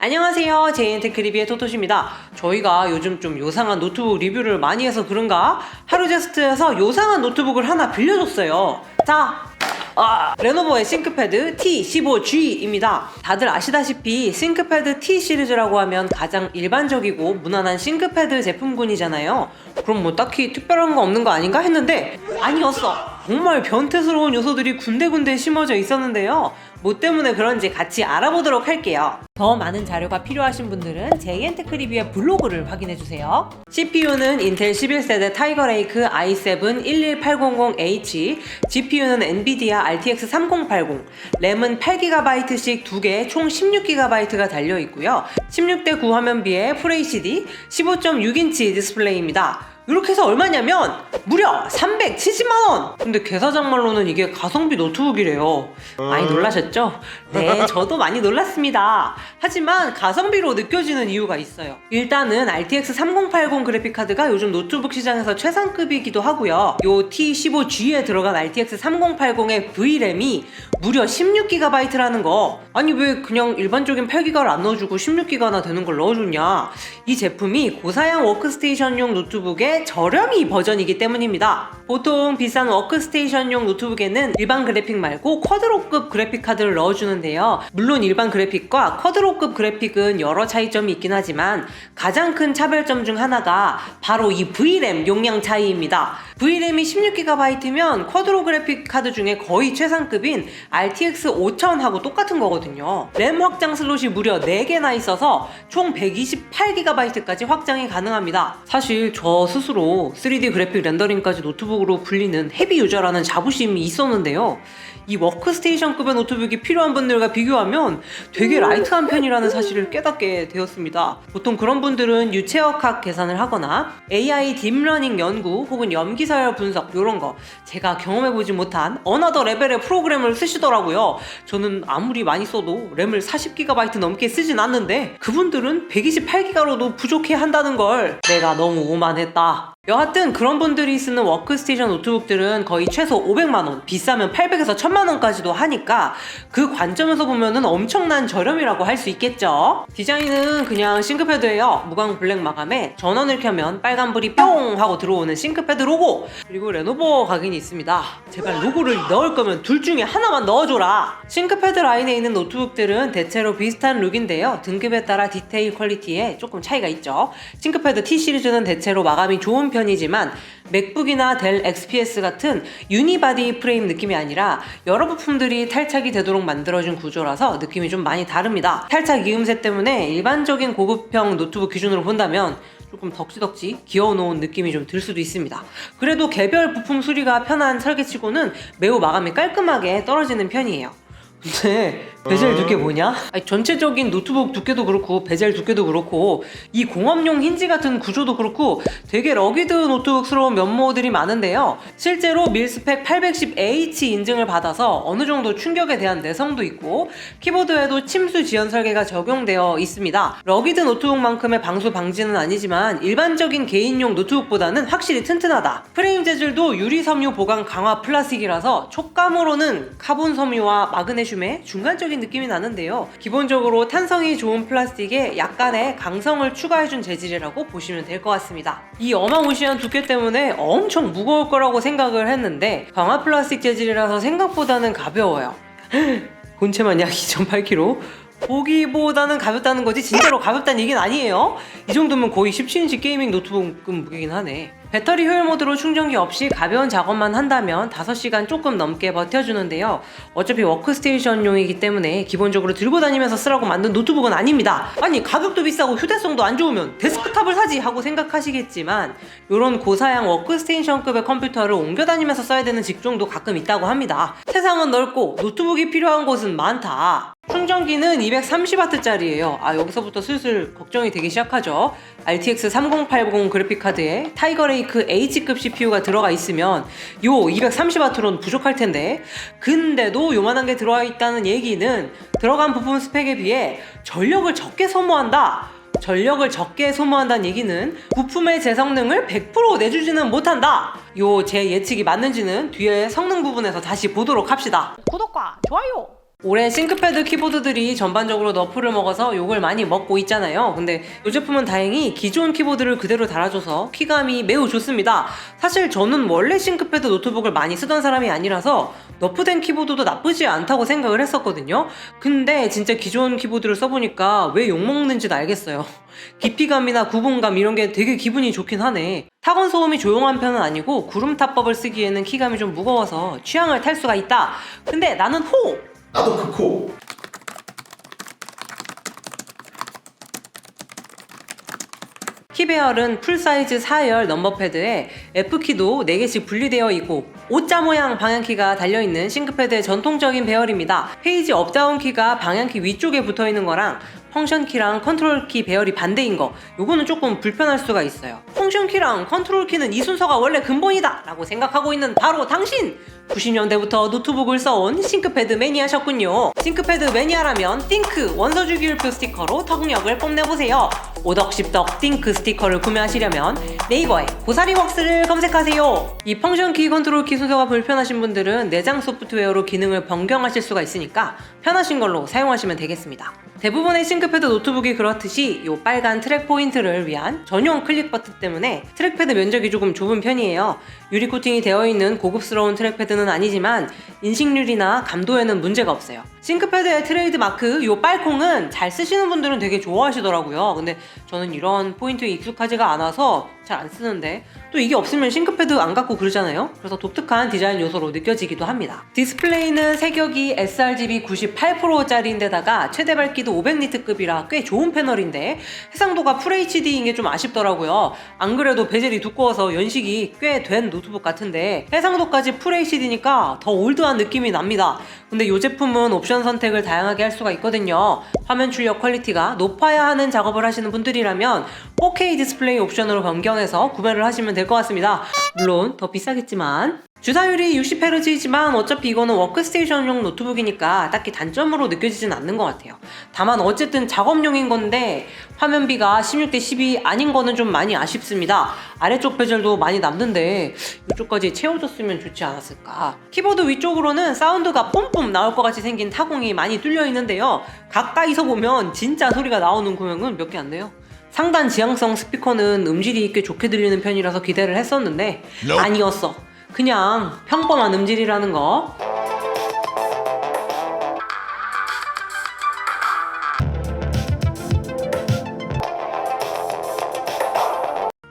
안녕하세요, 제이엔테크 리뷰의 토토시입니다. 저희가 요즘 좀 요상한 노트북 리뷰를 많이 해서 그런가 하루제스트에서 요상한 노트북을 하나 빌려줬어요. 자, 레노버의 싱크패드 T15G입니다. 다들 아시다시피 싱크패드 T 시리즈라고 하면 가장 일반적이고 무난한 싱크패드 제품군이잖아요. 그럼 뭐 딱히 특별한 거 없는 거 아닌가 했는데 아니었어. 정말 변태스러운 요소들이 군데군데 심어져 있었는데요. 뭐 때문에 그런지 같이 알아보도록 할게요. 더 많은 자료가 필요하신 분들은 제이엔테크 리뷰의 블로그를 확인해주세요. CPU는 인텔 11세대 타이거 레이크 i7 11800H, GPU는 엔비디아 RTX 3080, 램은 8GB씩 2개 총 16GB가 달려있고요. 16:9 화면비에 FHD 15.6인치 디스플레이입니다. 이렇게 해서 얼마냐면 무려 370만원! 근데 개사장 말로는 이게 가성비 노트북이래요. 많이 놀라셨죠? 네, 저도 많이 놀랐습니다. 하지만 가성비로 느껴지는 이유가 있어요. 일단은 RTX 3080 그래픽카드가 요즘 노트북 시장에서 최상급이기도 하고요. 요 T15G에 들어간 RTX 3080의 V램이 무려 16GB라는 거. 아니 왜 그냥 일반적인 8GB를 안 넣어주고 16GB나 되는 걸 넣어줬냐. 이 제품이 고사양 워크스테이션용 노트북의 저렴이 버전이기 때문입니다. 보통 비싼 워크스테이션용 노트북에는 일반 그래픽 말고 쿼드로급 그래픽 카드를 넣어주는데요. 물론 일반 그래픽과 쿼드로급 그래픽은 여러 차이점이 있긴 하지만 가장 큰 차별점 중 하나가 바로 이 V램 용량 차이입니다. V램이 16GB면 쿼드로 그래픽 카드 중에 거의 최상급인 RTX 5000하고 똑같은 거거든요. 램 확장 슬롯이 무려 4개나 있어서 총 128GB까지 확장이 가능합니다. 사실 저 스스로 3D 그래픽 렌더링까지 노트북으로 불리는 헤비 유저라는 자부심이 있었는데요. 이 워크스테이션급의 노트북이 필요한 분들과 비교하면 되게 라이트한 편이라는 사실을 깨닫게 되었습니다. 보통 그런 분들은 유체역학 계산을 하거나 AI 딥러닝 연구 혹은 염기서열 분석 이런 거 제가 경험해보지 못한 어나더 레벨의 프로그램을 쓰시더라고요. 저는 아무리 많이 써도 램을 40GB 넘게 쓰진 않는데 그분들은 128GB로도 부족해 한다는 걸 내가 너무 오만했다. 여하튼 그런 분들이 쓰는 워크스테이션 노트북들은 거의 최소 500만원, 비싸면 800에서 1000만원까지도 하니까 그 관점에서 보면은 엄청난 저렴이라고 할 수 있겠죠. 디자인은 그냥 싱크패드예요. 무광 블랙 마감에 전원을 켜면 빨간불이 뿅 하고 들어오는 싱크패드 로고, 그리고 레노버 각인이 있습니다. 제발 로고를 넣을 거면 둘 중에 하나만 넣어줘라. 싱크패드 라인에 있는 노트북들은 대체로 비슷한 룩인데요. 등급에 따라 디테일 퀄리티에 조금 차이가 있죠. 싱크패드 T 시리즈는 대체로 마감이 좋은 편이지만 맥북이나 델 XPS 같은 유니바디 프레임 느낌이 아니라 여러 부품들이 탈착이 되도록 만들어진 구조라서 느낌이 좀 많이 다릅니다. 탈착 이음새 때문에 일반적인 고급형 노트북 기준으로 본다면 조금 덕지덕지 귀여워놓은 느낌이 좀 들 수도 있습니다. 그래도 개별 부품 수리가 편한 설계치고는 매우 마감이 깔끔하게 떨어지는 편이에요. 근데 베젤 두께 뭐냐? 아니, 전체적인 노트북 두께도 그렇고 베젤 두께도 그렇고 이 공업용 힌지 같은 구조도 그렇고 되게 러기드 노트북스러운 면모들이 많은데요. 실제로 밀스펙 810H 인증을 받아서 어느 정도 충격에 대한 내성도 있고 키보드에도 침수 지연 설계가 적용되어 있습니다. 러기드 노트북만큼의 방수 방지는 아니지만 일반적인 개인용 노트북보다는 확실히 튼튼하다. 프레임 재질도 유리 섬유 보강 강화 플라스틱이라서 촉감으로는 카본 섬유와 마그네슘의 중간적인 느낌이 나는데요. 기본적으로 탄성이 좋은 플라스틱에 약간의 강성을 추가해준 재질이라고 보시면 될 것 같습니다. 이 어마무시한 두께 때문에 엄청 무거울 거라고 생각을 했는데 강화 플라스틱 재질이라서 생각보다는 가벼워요. 본체만 약 2.8kg. 보기보다는 가볍다는 거지 진짜로 가볍다는 얘기는 아니에요. 이 정도면 거의 17인치 게이밍 노트북 무게긴 하네. 배터리 효율 모드로 충전기 없이 가벼운 작업만 한다면 5시간 조금 넘게 버텨주는데요. 어차피 워크스테이션용이기 때문에 기본적으로 들고 다니면서 쓰라고 만든 노트북은 아닙니다. 아니 가격도 비싸고 휴대성도 안 좋으면 데스크탑을 사지 하고 생각하시겠지만 이런 고사양 워크스테이션급의 컴퓨터를 옮겨 다니면서 써야 되는 직종도 가끔 있다고 합니다. 세상은 넓고 노트북이 필요한 곳은 많다. 충전기는 230W짜리예요. 여기서부터 슬슬 걱정이 되기 시작하죠. RTX 3080 그래픽카드에 타이거 레이크 H급 CPU가 들어가 있으면 요 230W로는 부족할 텐데, 근데도 요만한 게 들어가 있다는 얘기는 들어간 부품 스펙에 비해 전력을 적게 소모한다. 전력을 적게 소모한다는 얘기는 부품의 제 성능을 100% 내주지는 못한다. 요 제 예측이 맞는지는 뒤에 성능 부분에서 다시 보도록 합시다. 구독과 좋아요 올해 싱크패드 키보드들이 전반적으로 너프를 먹어서 욕을 많이 먹고 있잖아요. 근데 이 제품은 다행히 기존 키보드를 그대로 달아줘서 키감이 매우 좋습니다. 사실 저는 원래 싱크패드 노트북을 많이 쓰던 사람이 아니라서 너프된 키보드도 나쁘지 않다고 생각을 했었거든요. 근데 진짜 기존 키보드를 써보니까 왜 욕먹는지도 알겠어요. 깊이감이나 구분감 이런 게 되게 기분이 좋긴 하네. 타건 소음이 조용한 편은 아니고 구름타법을 쓰기에는 키감이 좀 무거워서 취향을 탈 수가 있다. 근데 나는 나도 그 코. 키배열은 풀사이즈 4열 넘버패드에 F키도 4개씩 분리되어 있고 O자 모양 방향키가 달려있는 싱크패드의 전통적인 배열입니다. 페이지 업다운 키가 방향키 위쪽에 붙어있는 거랑 펑션키랑 컨트롤키 배열이 반대인 거, 요거는 조금 불편할 수가 있어요. 펑션키랑 컨트롤키는 이 순서가 원래 근본이다 라고 생각하고 있는 바로 당신! 90년대부터 노트북을 써온 싱크패드 매니아셨군요. 싱크패드 매니아라면 띵크 원서주기율표 스티커로 턱력을 뽐내보세요. 오덕십덕 띵크 스티커를 구매하시려면 네이버에 고사리웍스를 검색하세요. 이 펑션키 컨트롤키 순서가 불편하신 분들은 내장 소프트웨어로 기능을 변경하실 수가 있으니까 편하신 걸로 사용하시면 되겠습니다. 대부분의 싱크패드 노트북이 그렇듯이 이 빨간 트랙 포인트를 위한 전용 클릭 버튼 때문에 트랙패드 면적이 조금 좁은 편이에요. 유리 코팅이 되어 있는 고급스러운 트랙패드는 아니지만 인식률이나 감도에는 문제가 없어요. 싱크패드의 트레이드 마크 이 빨콩은 잘 쓰시는 분들은 되게 좋아하시더라고요. 근데 저는 이런 포인트에 익숙하지가 않아서 잘 안 쓰는데 또 이게 없으면 싱크패드 안 갖고 그러잖아요. 그래서 독특한 디자인 요소로 느껴지기도 합니다. 디스플레이는 세격이 sRGB 98%짜리인데다가 최대 밝기도 500니트급이라 꽤 좋은 패널인데 해상도가 FHD인 게 좀 아쉽더라고요. 안 그래도 베젤이 두꺼워서 연식이 꽤 된 노트북 같은데 해상도까지 FHD니까 더 올드한 느낌이 납니다. 근데 이 제품은 옵션 선택을 다양하게 할 수가 있거든요. 화면 출력 퀄리티가 높아야 하는 작업을 하시는 분들이라면 4K 디스플레이 옵션으로 변경해서 구매를 하시면 될 것 같습니다. 물론 더 비싸겠지만 주사율이 60Hz이지만 어차피 이거는 워크스테이션용 노트북이니까 딱히 단점으로 느껴지진 않는 것 같아요. 다만 어쨌든 작업용인 건데 화면비가 16:12 아닌 거는 좀 많이 아쉽습니다. 아래쪽 베젤도 많이 남는데 이쪽까지 채워줬으면 좋지 않았을까. 키보드 위쪽으로는 사운드가 뿜뿜 나올 것 같이 생긴 타공이 많이 뚫려 있는데요. 가까이서 보면 진짜 소리가 나오는 구멍은 몇 개 안 돼요. 상단 지향성 스피커는 음질이 꽤 좋게 들리는 편이라서 기대를 했었는데 아니었어. 그냥 평범한 음질이라는 거.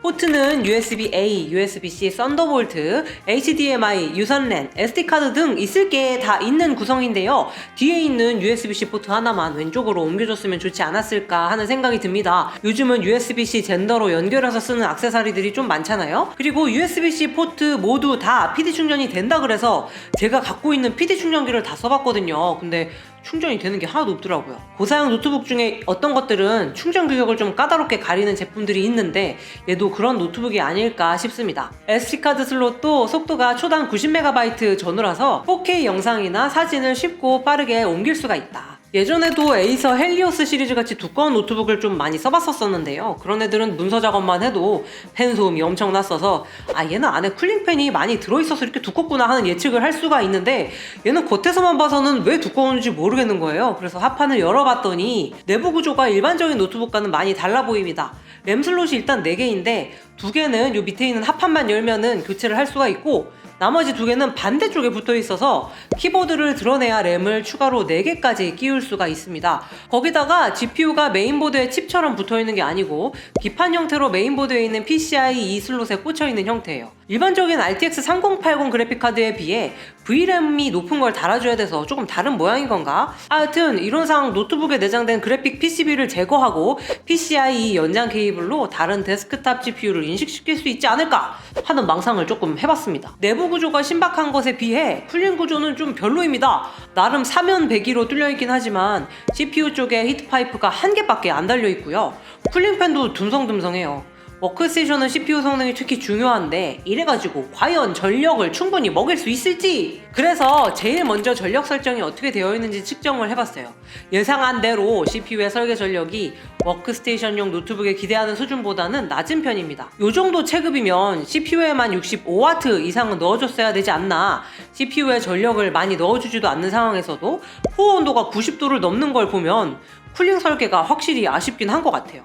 포트는 USB-A, USB-C, 썬더볼트, HDMI, 유선 랜, SD카드 등 있을 게 다 있는 구성인데요. 뒤에 있는 USB-C 포트 하나만 왼쪽으로 옮겨줬으면 좋지 않았을까 하는 생각이 듭니다. 요즘은 USB-C 젠더로 연결해서 쓰는 액세서리들이 좀 많잖아요. 그리고 USB-C 포트 모두 다 PD 충전이 된다 그래서 제가 갖고 있는 PD 충전기를 다 써봤거든요. 근데 충전이 되는 게 하나도 없더라고요. 고사양 노트북 중에 어떤 것들은 충전 규격을 좀 까다롭게 가리는 제품들이 있는데 얘도 그런 노트북이 아닐까 싶습니다. SD카드 슬롯도 속도가 초당 90MB 전후라서 4K 영상이나 사진을 쉽고 빠르게 옮길 수가 있다. 예전에도 에이서 헬리오스 시리즈 같이 두꺼운 노트북을 좀 많이 써봤었는데요. 그런 애들은 문서 작업만 해도 펜 소음이 엄청 났어서 얘는 안에 쿨링팬이 많이 들어있어서 이렇게 두껍구나 하는 예측을 할 수가 있는데 얘는 겉에서만 봐서는 왜 두꺼운지 모르겠는 거예요. 그래서 합판을 열어봤더니 내부 구조가 일반적인 노트북과는 많이 달라 보입니다. 램 슬롯이 일단 4개인데 2개는 요 밑에 있는 합판만 열면은 교체를 할 수가 있고 나머지 2개는 반대쪽에 붙어 있어서 키보드를 드러내야 램을 추가로 4개까지 끼울 수가 있습니다. 거기다가 GPU가 메인보드에 칩처럼 붙어 있는 게 아니고 기판 형태로 메인보드에 있는 PCIe 슬롯에 꽂혀 있는 형태예요. 일반적인 RTX 3080 그래픽카드에 비해 V램이 높은 걸 달아줘야 돼서 조금 다른 모양인 건가? 하여튼 이론상 노트북에 내장된 그래픽 PCB를 제거하고 PCIe 연장 케이블로 다른 데스크탑 GPU를 인식시킬 수 있지 않을까 하는 망상을 조금 해봤습니다. 내부 구조가 신박한 것에 비해 쿨링 구조는 좀 별로입니다. 나름 사면 배기로 뚫려있긴 하지만 CPU 쪽에 히트파이프가 1개밖에 안 달려있고요. 쿨링팬도 듬성듬성해요. 워크스테이션은 CPU 성능이 특히 중요한데 이래가지고 과연 전력을 충분히 먹일 수 있을지, 그래서 제일 먼저 전력 설정이 어떻게 되어 있는지 측정을 해봤어요. 예상한 대로 CPU의 설계 전력이 워크스테이션용 노트북에 기대하는 수준보다는 낮은 편입니다. 이 정도 체급이면 CPU에만 65W 이상은 넣어줬어야 되지 않나. CPU에 전력을 많이 넣어주지도 않는 상황에서도 코어 온도가 90도를 넘는 걸 보면 쿨링 설계가 확실히 아쉽긴 한 것 같아요.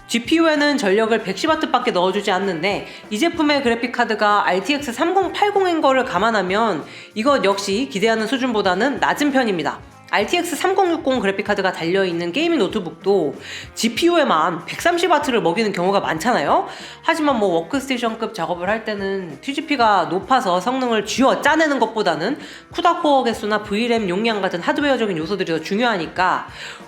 GPU에는 전력을 110W 밖에 넣어주지 않는데 이 제품의 그래픽카드가 RTX 3080인 거를 감안하면 이것 역시 기대하는 수준보다는 낮은 편입니다. RTX 3060 그래픽카드가 달려있는 게이밍 노트북도 GPU에만 130W를 먹이는 경우가 많잖아요. 하지만 뭐 워크스테이션급 작업을 할 때는 TGP가 높아서 성능을 쥐어 짜내는 것보다는 쿠다 코어 개수나 VRAM 용량 같은 하드웨어적인 요소들이 더 중요하니까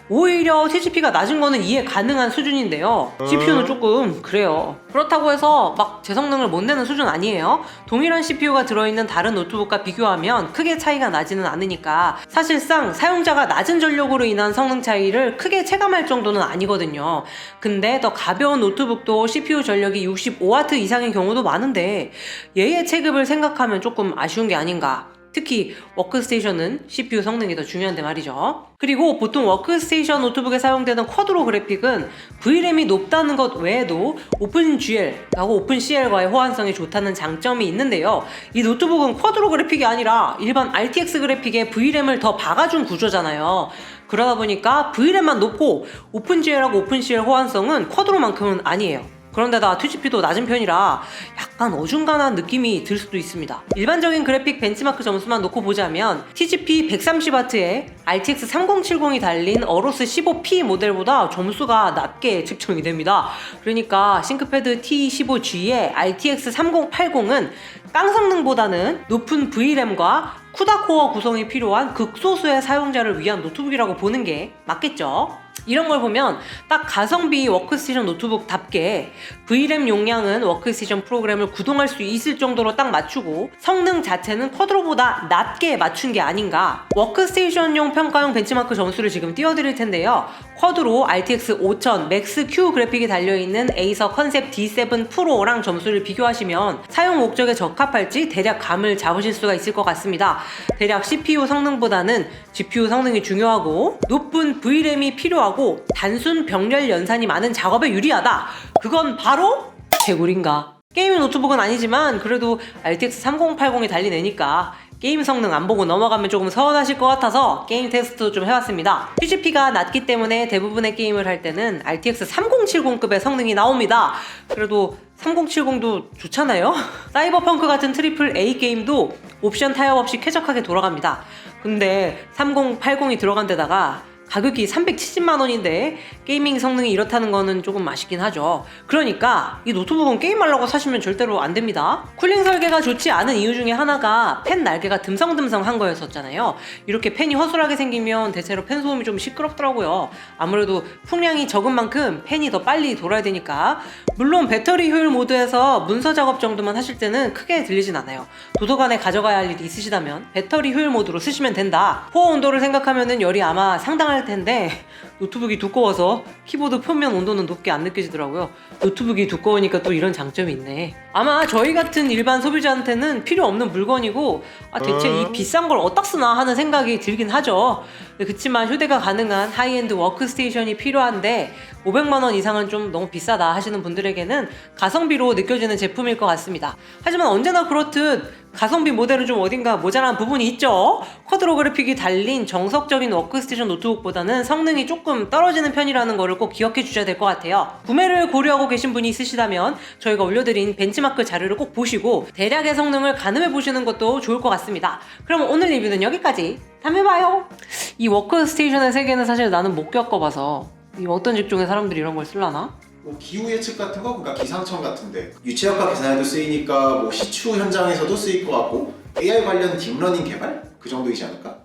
오히려 TGP가 낮은 거는 이해 가능한 수준인데요. CPU는 조금 그래요. 그렇다고 해서 막 제 성능을 못 내는 수준 아니에요. 동일한 CPU가 들어있는 다른 노트북과 비교하면 크게 차이가 나지는 않으니까 사실상 사용자가 낮은 전력으로 인한 성능 차이를 크게 체감할 정도는 아니거든요. 근데 더 가벼운 노트북도 CPU 전력이 65W 이상인 경우도 많은데 얘의 체급을 생각하면 조금 아쉬운 게 아닌가. 특히 워크스테이션은 CPU 성능이 더 중요한데 말이죠. 그리고 보통 워크스테이션 노트북에 사용되는 쿼드로 그래픽은 VRAM이 높다는 것 외에도 오픈GL하고 오픈CL과의 호환성이 좋다는 장점이 있는데요. 이 노트북은 쿼드로 그래픽이 아니라 일반 RTX 그래픽에 VRAM을 더 박아준 구조잖아요. 그러다 보니까 VRAM만 높고 오픈GL하고 오픈CL 호환성은 쿼드로만큼은 아니에요. 그런데다 TGP도 낮은 편이라 약간 어중간한 느낌이 들 수도 있습니다. 일반적인 그래픽 벤치마크 점수만 놓고 보자면 TGP 130W에 RTX 3070이 달린 어로스 15P 모델보다 점수가 낮게 측정이 됩니다. 그러니까 싱크패드 T15G의 RTX 3080은 깡성능보다는 높은 VRAM과 쿠다 코어 구성이 필요한 극소수의 사용자를 위한 노트북이라고 보는 게 맞겠죠? 이런 걸 보면 딱 가성비 워크스테이션 노트북답게 VRAM 용량은 워크스테이션 프로그램을 구동할 수 있을 정도로 딱 맞추고 성능 자체는 쿼드로보다 낮게 맞춘 게 아닌가. 워크스테이션용 평가용 벤치마크 점수를 지금 띄워드릴 텐데요. 쿼드로 RTX 5000 맥스 Q 그래픽이 달려있는 에이서 컨셉 D7 프로랑 점수를 비교하시면 사용 목적에 적합할지 대략 감을 잡으실 수가 있을 것 같습니다. 대략 CPU 성능보다는 GPU 성능이 중요하고 높은 VRAM이 필요하고 단순 병렬 연산이 많은 작업에 유리하다. 그건 바로 개구리인가? 게이밍 노트북은 아니지만 그래도 RTX 3080이 달린 애니까 게임 성능 안 보고 넘어가면 조금 서운하실 것 같아서 게임 테스트 좀 해봤습니다. TGP가 낮기 때문에 대부분의 게임을 할 때는 RTX 3070급의 성능이 나옵니다. 그래도 3070도 좋잖아요? 사이버펑크 같은 트리플 A 게임도 옵션 타협 없이 쾌적하게 돌아갑니다. 근데 3080이 들어간 데다가 가격이 370만원인데 게이밍 성능이 이렇다는 거는 조금 아쉽긴 하죠. 그러니까 이 노트북은 게임하려고 사시면 절대로 안 됩니다. 쿨링 설계가 좋지 않은 이유 중에 하나가 팬 날개가 듬성듬성한 거였었잖아요. 이렇게 팬이 허술하게 생기면 대체로 팬 소음이 좀 시끄럽더라고요. 아무래도 풍량이 적은 만큼 팬이 더 빨리 돌아야 되니까. 물론 배터리 효율 모드에서 문서 작업 정도만 하실 때는 크게 들리진 않아요. 도서관에 가져가야 할 일이 있으시다면 배터리 효율 모드로 쓰시면 된다. 코어 온도를 생각하면은 열이 아마 상당할 텐데 노트북이 두꺼워서 키보드 표면 온도는 높게 안 느껴지더라고요. 노트북이 두꺼우니까 또 이런 장점이 있네. 아마 저희 같은 일반 소비자한테는 필요 없는 물건이고 대체 이 비싼 걸 어디다 쓰나 하는 생각이 들긴 하죠. 그치만 휴대가 가능한 하이엔드 워크스테이션이 필요한데 500만원 이상은 좀 너무 비싸다 하시는 분들에게는 가성비로 느껴지는 제품일 것 같습니다. 하지만 언제나 그렇듯 가성비 모델은 좀 어딘가 모자란 부분이 있죠. 쿼드로 그래픽이 달린 정석적인 워크스테이션 노트북보다는 성능이 조금 떨어지는 편이라는 거를 꼭 기억해 주셔야 될 것 같아요. 구매를 고려하고 계신 분이 있으시다면 저희가 올려드린 벤치마크 자료를 꼭 보시고 대략의 성능을 가늠해 보시는 것도 좋을 것 같습니다. 그럼 오늘 리뷰는 여기까지. 다음에 봐요. 이 워크스테이션의 세계는 사실 나는 못 겪어봐서 이 어떤 직종의 사람들이 이런 걸 쓸라나? 뭐 기후 예측 같은 거, 그러니까 기상청 같은데 유체역학 계산에도 쓰이니까 뭐 시추 현장에서도 쓰일 것 같고 AI 관련 딥러닝 개발? 그 정도이지 않을까?